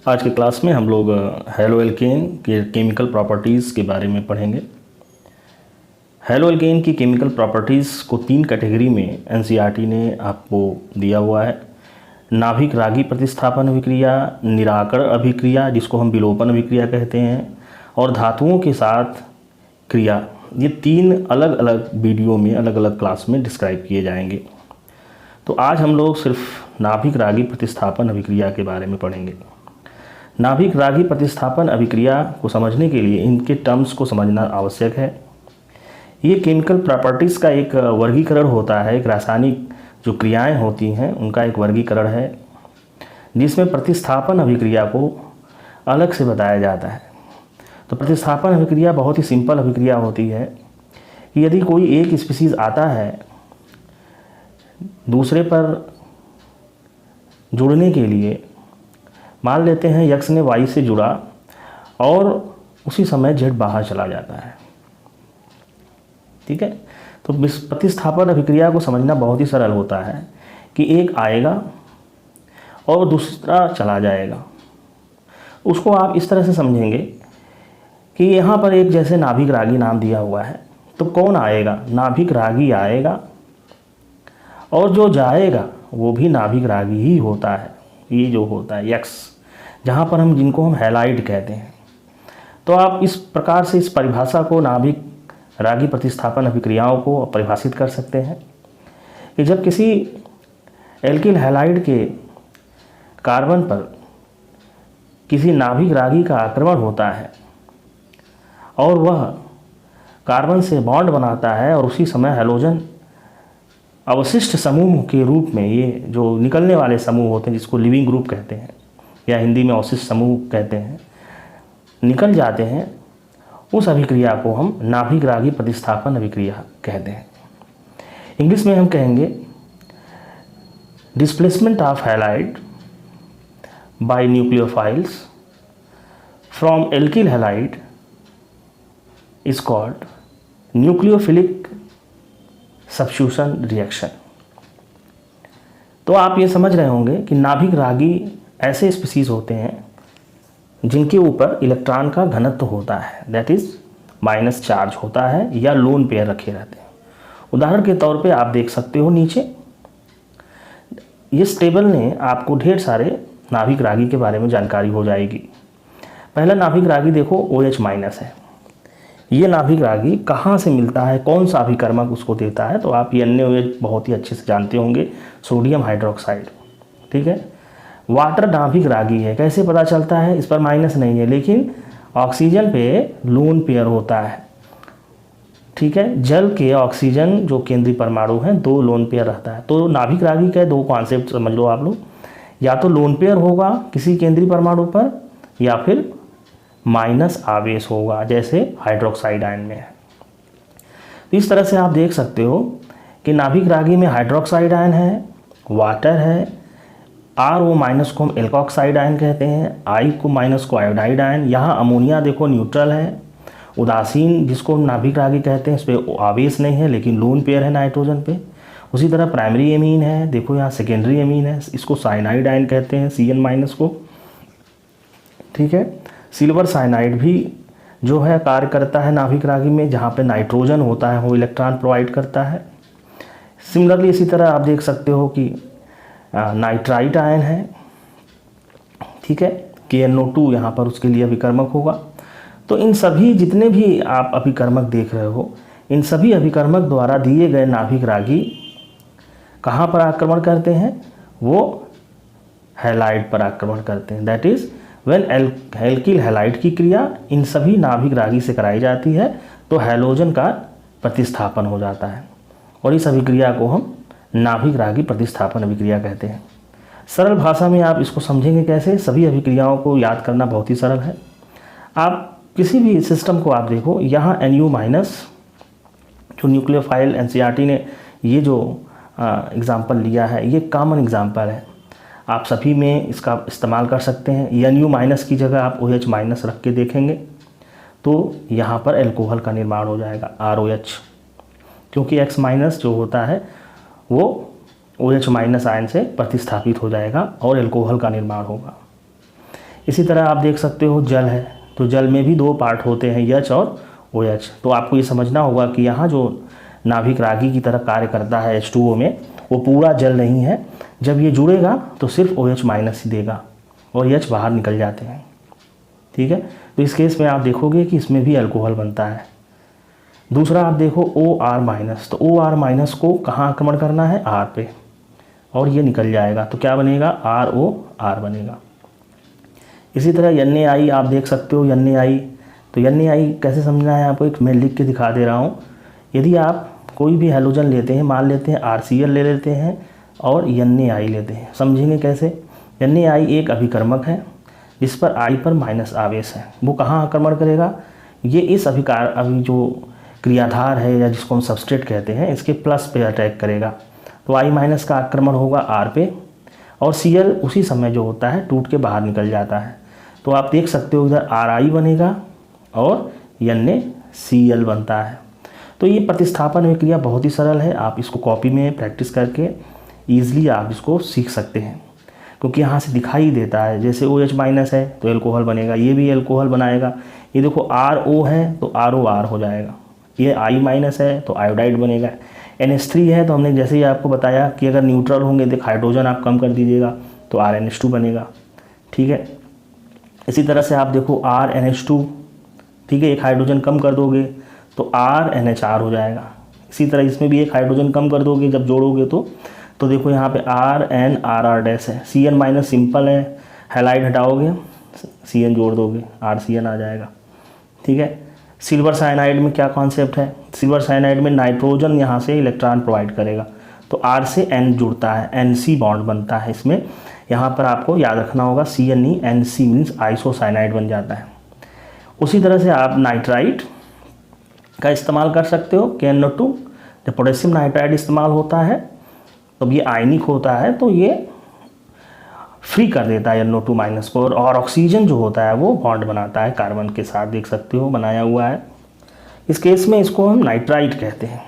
आज के क्लास में हम लोग हैलो एल्केन के केमिकल प्रॉपर्टीज़ के बारे में पढ़ेंगे। हैलो एल्केन की केमिकल प्रॉपर्टीज़ को 3 कैटेगरी में एनसीईआरटी ने आपको दिया हुआ है। नाभिक रागी प्रतिस्थापन अभिक्रिया, निराकरण अभिक्रिया जिसको हम विलोपन अभिक्रिया कहते हैं, और धातुओं के साथ क्रिया। ये 3 अलग अलग वीडियो में अलग अलग क्लास में डिस्क्राइब किए जाएंगे। तो आज हम लोग सिर्फ नाभिक रागी प्रतिस्थापन अभिक्रिया के बारे में पढ़ेंगे। नाभिक रागी प्रतिस्थापन अभिक्रिया को समझने के लिए इनके टर्म्स को समझना आवश्यक है। ये केमिकल प्रॉपर्टीज़ का एक वर्गीकरण होता है, एक रासायनिक जो क्रियाएं होती हैं उनका एक वर्गीकरण है, जिसमें प्रतिस्थापन अभिक्रिया को अलग से बताया जाता है। तो प्रतिस्थापन अभिक्रिया बहुत ही सिंपल अभिक्रिया होती है कि यदि कोई एक स्पीसीज़ आता है दूसरे पर जुड़ने के लिए, मान लेते हैं यक्स ने वाई से जुड़ा और उसी समय जेड बाहर चला जाता है, ठीक है। तो प्रतिस्थापन अभिक्रिया को समझना बहुत ही सरल होता है कि एक आएगा और दूसरा चला जाएगा। उसको आप इस तरह से समझेंगे कि यहाँ पर एक जैसे नाभिक रागी नाम दिया हुआ है, तो कौन आएगा? नाभिक रागी आएगा, और जो जाएगा वो भी नाभिक रागी ही होता है। ये जो होता है यक्स, जहाँ पर जिनको हम हैलाइड कहते हैं। तो आप इस प्रकार से इस परिभाषा को, नाभिक रागी प्रतिस्थापन अभिक्रियाओं को परिभाषित कर सकते हैं कि जब किसी एल्किल हैलाइड के कार्बन पर किसी नाभिक रागी का आक्रमण होता है और वह कार्बन से बॉन्ड बनाता है, और उसी समय हैलोजन अवशिष्ट समूह के रूप में, ये जो निकलने वाले समूह होते हैं जिसको लिविंग ग्रुप कहते हैं या हिंदी में अवशिष्ट समूह कहते हैं, निकल जाते हैं, उस अभिक्रिया को हम नाभिक रागी प्रतिस्थापन अभिक्रिया कहते हैं। इंग्लिश में हम कहेंगे displacement of halide by nucleophiles from alkyl halide is called nucleophilic substitution reaction. तो आप ये समझ रहे होंगे कि नाभिक रागी ऐसे स्पीसीज होते हैं जिनके ऊपर इलेक्ट्रॉन का घनत्व होता है, दैट इज़ माइनस चार्ज होता है, या लोन पेयर रखे रहते हैं। उदाहरण के तौर पे आप देख सकते हो नीचे, इस टेबल ने आपको ढेर सारे नाभिक रागी के बारे में जानकारी हो जाएगी। पहला नाभिक रागी देखो OH माइनस है। ये नाभिक रागी कहाँ से मिलता है, कौन सा अभिकर्मक उसको देता है? तो आप ये NaOH बहुत ही अच्छे से जानते होंगे, सोडियम हाइड्रोक्साइड, ठीक है। वाटर नाभिक रागी है, कैसे पता चलता है? इस पर माइनस नहीं है, लेकिन ऑक्सीजन पे लोन पेयर होता है, ठीक है। जल के ऑक्सीजन जो केंद्रीय परमाणु हैं 2 लोन पेयर रहता है। तो नाभिक रागी का 2 कॉन्सेप्ट समझ लो आप लोग, या तो लोन पेयर होगा किसी केंद्रीय परमाणु पर, या फिर माइनस आवेश होगा जैसे हाइड्रोक्साइड आयन में है। तो इस तरह से आप देख सकते हो कि नाभिक रागी में हाइड्रोक्साइड आयन है, वाटर है, RO माइनस को हम एल्कोक्साइड आयन कहते हैं, I को माइनस को आयोडाइड आयन। यहाँ अमोनिया देखो न्यूट्रल है। उदासीन जिसको हम नाभिक रागी कहते हैं, इस पर आवेश नहीं है लेकिन लोन पेयर है नाइट्रोजन पे। उसी तरह प्राइमरी एमीन है, देखो यहाँ सेकेंडरी एमीन है, इसको साइनाइड आयन कहते हैं, CN माइनस को, ठीक है। सिल्वर साइनाइड भी जो है कार्य करता है नाभिक रागी में, जहाँ पे नाइट्रोजन होता है वो इलेक्ट्रॉन प्रोवाइड करता है। सिमिलरली इसी तरह आप देख सकते हो कि नाइट्राइट आयन है, ठीक है, KNO2 यहाँ पर उसके लिए अभिकर्मक होगा। तो इन सभी जितने भी आप अभिकर्मक देख रहे हो, इन सभी अभिकर्मक द्वारा दिए गए नाभिक रागी कहाँ पर आक्रमण करते हैं? वो हैलाइड पर आक्रमण करते हैं। That is when alkyl halide की क्रिया इन सभी नाभिक रागी से कराई जाती है तो हैलोजन का प्रतिस्थापन हो जाता है, और इस अभिक्रिया को हम नाभिक रागी प्रतिस्थापन अभिक्रिया कहते हैं। सरल भाषा में आप इसको समझेंगे कैसे? सभी अभिक्रियाओं को याद करना बहुत ही सरल है। आप किसी भी सिस्टम को आप देखो, यहाँ NU माइनस जो न्यूक्लियोफाइल एनसीईआरटी ने ये जो एग्ज़ाम्पल लिया है, ये कॉमन एग्ज़ाम्पल है, आप सभी में इसका इस्तेमाल कर सकते हैं। NU माइनस की जगह आप OH माइनस रख के देखेंगे तो यहाँ पर एल्कोहल का निर्माण हो जाएगा, ROH, क्योंकि X माइनस जो होता है वो OH माइनस आयन से प्रतिस्थापित हो जाएगा और एल्कोहल का निर्माण होगा। इसी तरह आप देख सकते हो जल है, तो जल में भी दो पार्ट होते हैं, H और OH। तो आपको ये समझना होगा कि यहाँ जो नाभिक रागी की तरह कार्य करता है H2O में, वो पूरा जल नहीं है। जब ये जुड़ेगा तो सिर्फ OH माइनस ही देगा और H बाहर निकल जाते हैं। ठीक है, तो इस केस में आप देखोगे कि इसमें भी अल्कोहल बनता है। दूसरा आप देखो OR माइनस, तो OR माइनस को कहाँ आक्रमण करना है, R पे, और ये निकल जाएगा तो क्या बनेगा, ROR बनेगा। इसी तरह NaI आप देख सकते हो, NaI, तो NaI कैसे समझना है आपको, एक मैं लिख के दिखा दे रहा हूँ। यदि आप कोई भी हैलोजन लेते हैं, मान लेते हैं RCl ले लेते हैं और NaI लेते हैं, समझेंगे कैसे। NaI एक अभिकर्मक है जिस पर I पर माइनस आवेश है, वो कहाँ आक्रमण करेगा, ये इस अभी जो क्रियाधार है या जिसको हम सबस्ट्रेट कहते हैं, इसके प्लस पे अटैक करेगा। तो I माइनस का आक्रमण होगा R पे, और Cl उसी समय जो होता है टूट के बाहर निकल जाता है। तो आप देख सकते हो इधर RI बनेगा और NaCl बनता है। तो ये प्रतिस्थापन अभिक्रिया बहुत ही सरल है, आप इसको कॉपी में प्रैक्टिस करके ईजिली आप इसको सीख सकते हैं, क्योंकि यहाँ से दिखाई देता है। जैसे OH माइनस है तो एल्कोहल बनेगा, ये भी एल्कोहल बनाएगा। ये देखो RO है तो ROR हो जाएगा। ये I माइनस है तो आयोडाइड बनेगा। NH3 है तो हमने जैसे ही आपको बताया कि अगर न्यूट्रल होंगे तो हाइड्रोजन आप कम कर दीजिएगा तो RNH2 बनेगा। ठीक है, इसी तरह से आप देखो RNH2, ठीक है, एक हाइड्रोजन कम कर दोगे तो RNHR हो जाएगा। इसी तरह इसमें भी एक हाइड्रोजन कम कर दोगे जब जोड़ोगे तो देखो यहाँ पे RNRR डैश है। CN माइनस सिंपल है, हैलाइड हटाओगे CN जोड़ दोगे RCN आ जाएगा। ठीक है, सिल्वर साइनाइड में क्या कॉन्सेप्ट है, सिल्वर साइनाइड में नाइट्रोजन यहाँ से इलेक्ट्रॉन प्रोवाइड करेगा तो R से N जुड़ता है, NC बॉन्ड बनता है इसमें। यहाँ पर आपको याद रखना होगा CNE, NC मीन्स आइसोसाइनाइड बन जाता है। उसी तरह से आप नाइट्राइट का इस्तेमाल कर सकते हो, KNO2। जब पोटेशियम नाइट्राइड इस्तेमाल होता है तो ये आयनिक होता है, तो ये फ्री कर देता है NO2 माइनस को, और ऑक्सीजन जो होता है वो बॉन्ड बनाता है कार्बन के साथ, देख सकते हो बनाया हुआ है। इस केस में इसको हम नाइट्राइट कहते हैं।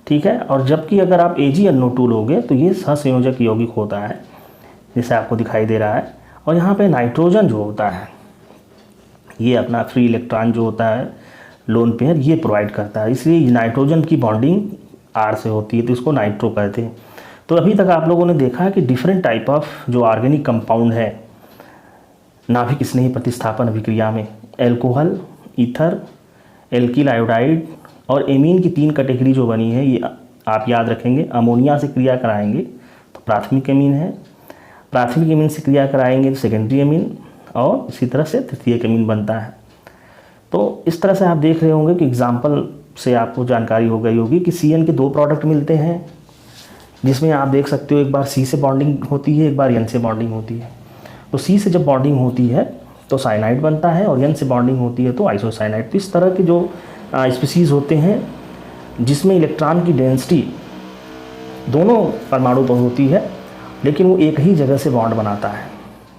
ठीक है, और जबकि अगर आप AgNO2 लोगे तो ये सहसंयोजक यौगिक होता है, जैसे आपको दिखाई दे रहा है। और यहाँ पे नाइट्रोजन जो होता है ये अपना फ्री इलेक्ट्रॉन जो होता है लोन पेयर ये प्रोवाइड करता है, इसलिए नाइट्रोजन की बॉन्डिंग R से होती है तो इसको नाइट्रो कहते हैं। तो अभी तक आप लोगों ने देखा है कि डिफरेंट टाइप ऑफ जो ऑर्गेनिक कंपाउंड है नाभिक स्नेही प्रतिस्थापन अभिक्रिया में, एल्कोहल, ईथर, एल्किल आयोडाइड और एमीन की 3 कैटेगरी जो बनी है, ये आप याद रखेंगे। अमोनिया से क्रिया कराएंगे तो प्राथमिक एमीन है, प्राथमिक एमीन से क्रिया कराएंगे तो सेकेंडरी एमीन, और इसी तरह से तृतीयक एमीन बनता है। तो इस तरह से आप देख रहे होंगे कि एग्जाम्पल से आपको जानकारी हो गई होगी कि CN के 2 प्रोडक्ट मिलते हैं, जिसमें आप देख सकते हो एक बार C से बॉन्डिंग होती है, एक बार N से बॉन्डिंग होती है। तो C से जब बॉन्डिंग होती है तो साइनाइड बनता है, और N से बॉन्डिंग होती है तो आइसोसाइनाइड। तो इस तरह के जो स्पीसीज़ होते हैं जिसमें इलेक्ट्रॉन की डेंसिटी दोनों परमाणु पर होती है, लेकिन वो एक ही जगह से बॉन्ड बनाता है।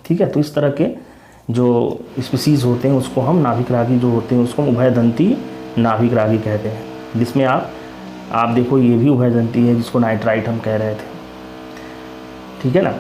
ठीक है, तो इस तरह के जो स्पीसीज़ होते हैं उसको हम नाभिक रागी जो होते हैं उसको हम उभयदंती नाभिक रागी कहते हैं, जिसमें आप देखो ये भी उभयदंती है जिसको नाइट्राइट हम कह रहे थे। ठीक है ना।